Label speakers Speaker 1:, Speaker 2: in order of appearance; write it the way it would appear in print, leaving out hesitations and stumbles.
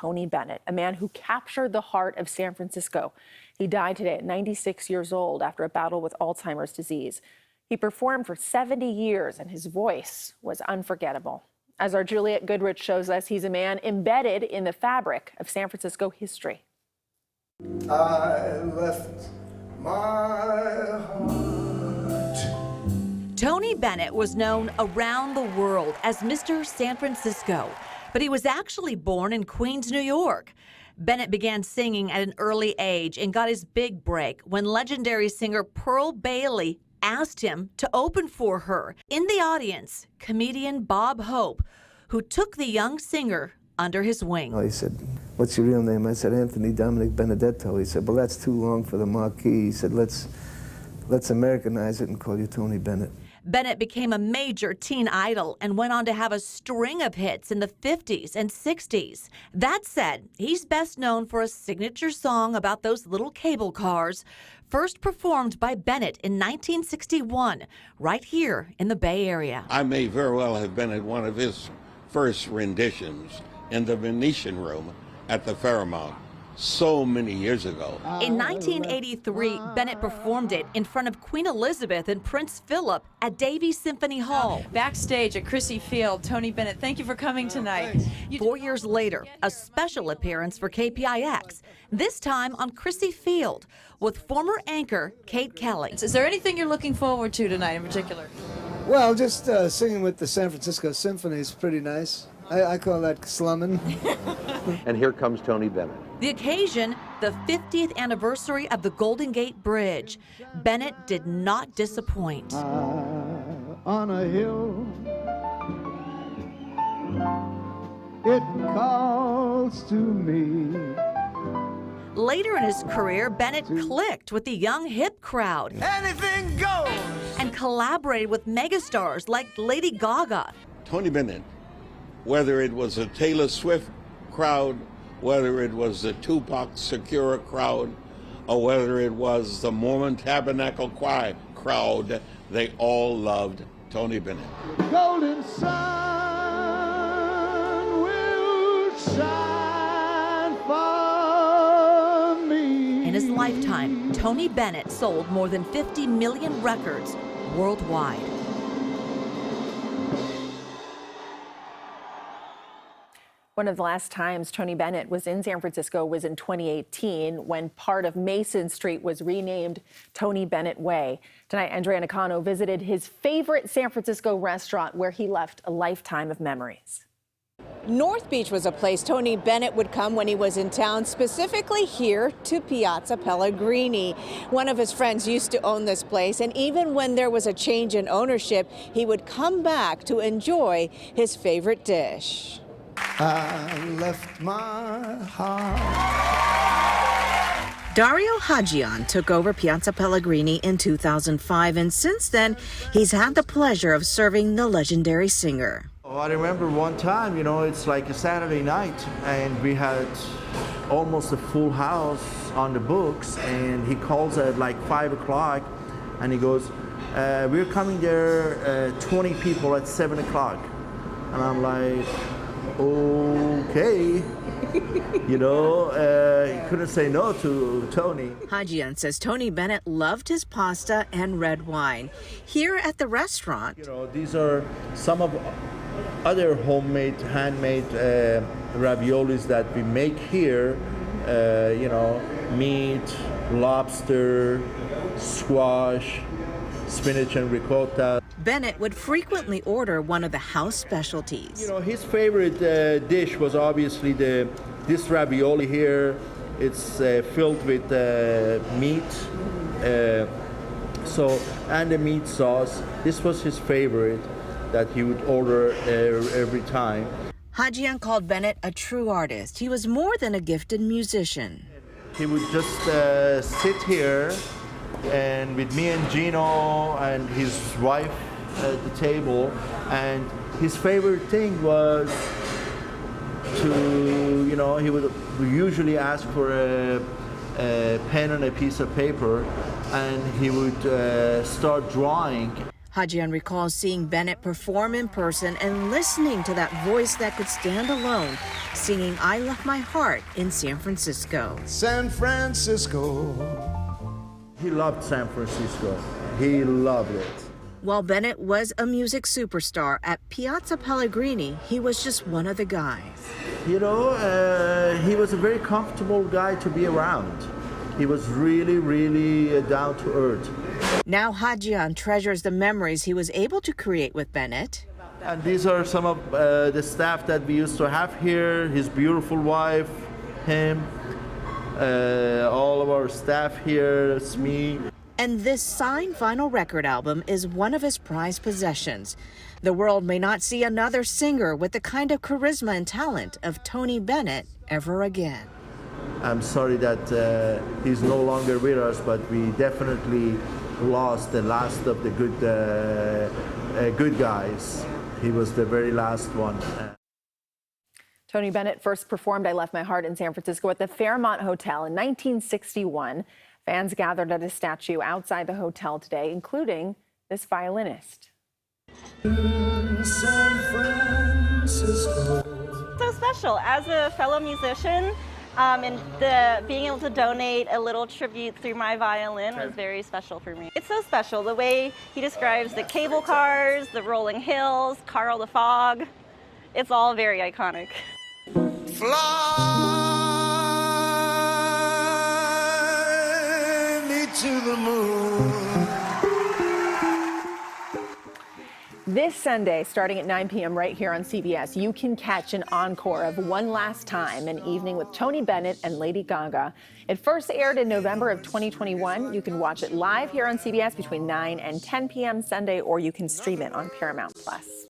Speaker 1: Tony Bennett, a man who captured the heart of San Francisco. He died today at 96 years old after a battle with Alzheimer's disease. He performed for 70 years, and his voice was unforgettable. As our Juliette Goodrich shows us, he's a man embedded in the fabric of San Francisco history.
Speaker 2: I left my heart.
Speaker 3: Tony Bennett was known around the world as Mr. San Francisco, but he was actually born in Queens, New York. Bennett began singing at an early age and got his big break when legendary singer Pearl Bailey asked him to open for her. In the audience, comedian Bob Hope, who took the young singer under his wing.
Speaker 4: He said, "What's your real name?" I said, "Anthony Dominic Benedetto." He said, "Well, that's too long for the marquee." He said, let's Americanize it and call you Tony Bennett."
Speaker 3: Bennett became a major teen idol and went on to have a string of hits in the 50s and 60s. That said, he's best known for a signature song about those little cable cars, first performed by Bennett in 1961, right here in the Bay Area.
Speaker 5: I may very well have been at one of his first renditions in the Venetian Room at the Fairmount so many years ago.
Speaker 3: In 1983, Bennett performed it in front of Queen Elizabeth and Prince Philip at Davies Symphony Hall.
Speaker 6: Backstage at Crissy Field, Tony Bennett, thank you for coming tonight.
Speaker 3: 4 years later, a special appearance for KPIX, this time on Crissy Field, with former anchor Kate Kelly.
Speaker 6: Is there anything you're looking forward to tonight in particular?
Speaker 4: Well, just singing with the San Francisco Symphony is pretty nice. I call that slumming.
Speaker 7: And here comes Tony Bennett.
Speaker 3: The occasion, the 50th anniversary of the Golden Gate Bridge. Bennett did not disappoint.
Speaker 4: On a hill, it calls to me.
Speaker 3: Later in his career, Bennett clicked with the young hip crowd.
Speaker 2: Anything goes!
Speaker 3: And collaborated with megastars like Lady Gaga.
Speaker 5: Tony Bennett, whether it was a Taylor Swift crowd, whether it was the Tupac Shakur crowd, or whether it was the Mormon Tabernacle Choir crowd, they all loved Tony Bennett.
Speaker 4: Golden sun will shine for me.
Speaker 3: In his lifetime, Tony Bennett sold more than 50 million records worldwide.
Speaker 1: One of the last times Tony Bennett was in San Francisco was in 2018 when part of Mason Street was renamed Tony Bennett Way. Tonight, Andrea Nakano visited his favorite San Francisco restaurant where he left a lifetime of memories.
Speaker 8: North Beach was a place Tony Bennett would come when he was in town, specifically here to Piazza Pellegrini. One of his friends used to own this place, and even when there was a change in ownership, he would come back to enjoy his favorite dish.
Speaker 4: I left my heart.
Speaker 9: Dario Hadjian took over Piazza Pellegrini in 2005, and since then, he's had the pleasure of serving the legendary singer.
Speaker 10: Oh, I remember one time, it's like a Saturday night, and we had almost a full house on the books, and he calls at like 5 o'clock, and he goes, we're coming there, 20 people at 7 o'clock. And I'm like, okay. He couldn't say no to Tony.
Speaker 9: Hadjian says Tony Bennett loved his pasta and red wine. Here at the restaurant,
Speaker 10: these are some of other handmade raviolis that we make here. Meat, lobster, squash, spinach and ricotta.
Speaker 9: Bennett would frequently order one of the house specialties.
Speaker 10: His favorite dish was obviously this ravioli here. It's filled with meat, and the meat sauce. This was his favorite that he would order every time.
Speaker 9: Hadjian called Bennett a true artist. He was more than a gifted musician.
Speaker 10: He would just sit here and with me and Gino and his wife at the table, and his favorite thing was to, he would usually ask for a pen and a piece of paper, and he would start drawing.
Speaker 9: Hajian recalls seeing Bennett perform in person and listening to that voice that could stand alone, singing I Left My Heart in San Francisco.
Speaker 2: San Francisco.
Speaker 10: He loved San Francisco. He loved it.
Speaker 9: While Bennett was a music superstar at Piazza Pellegrini, he was just one of the guys.
Speaker 10: You know, he was a very comfortable guy to be around. He was really, really down to earth.
Speaker 9: Now Hajian treasures the memories he was able to create with Bennett.
Speaker 10: And these are some of the staff that we used to have here, his beautiful wife, him, all of our staff here, it's me.
Speaker 9: And this signed vinyl record album is one of his prized possessions. The world may not see another singer with the kind of charisma and talent of Tony Bennett ever again.
Speaker 10: I'm sorry that he's no longer with us, but we definitely lost the last of the good guys. He was the very last one.
Speaker 1: Tony Bennett first performed I Left My Heart in San Francisco at the Fairmont Hotel in 1961. Fans gathered at a statue outside the hotel today, including this violinist.
Speaker 2: San Francisco.
Speaker 11: So special as a fellow musician, and being able to donate a little tribute through my violin was very special for me. It's so special, the way he describes the cable cars, the rolling hills, Carl the Fog. It's all very iconic.
Speaker 2: Fly me to the moon.
Speaker 1: This Sunday, starting at 9 p.m. right here on CBS, you can catch an encore of One Last Time, an evening with Tony Bennett and Lady Gaga. It first aired in November of 2021. You can watch it live here on CBS between 9 and 10 p.m. Sunday, or you can stream it on Paramount+.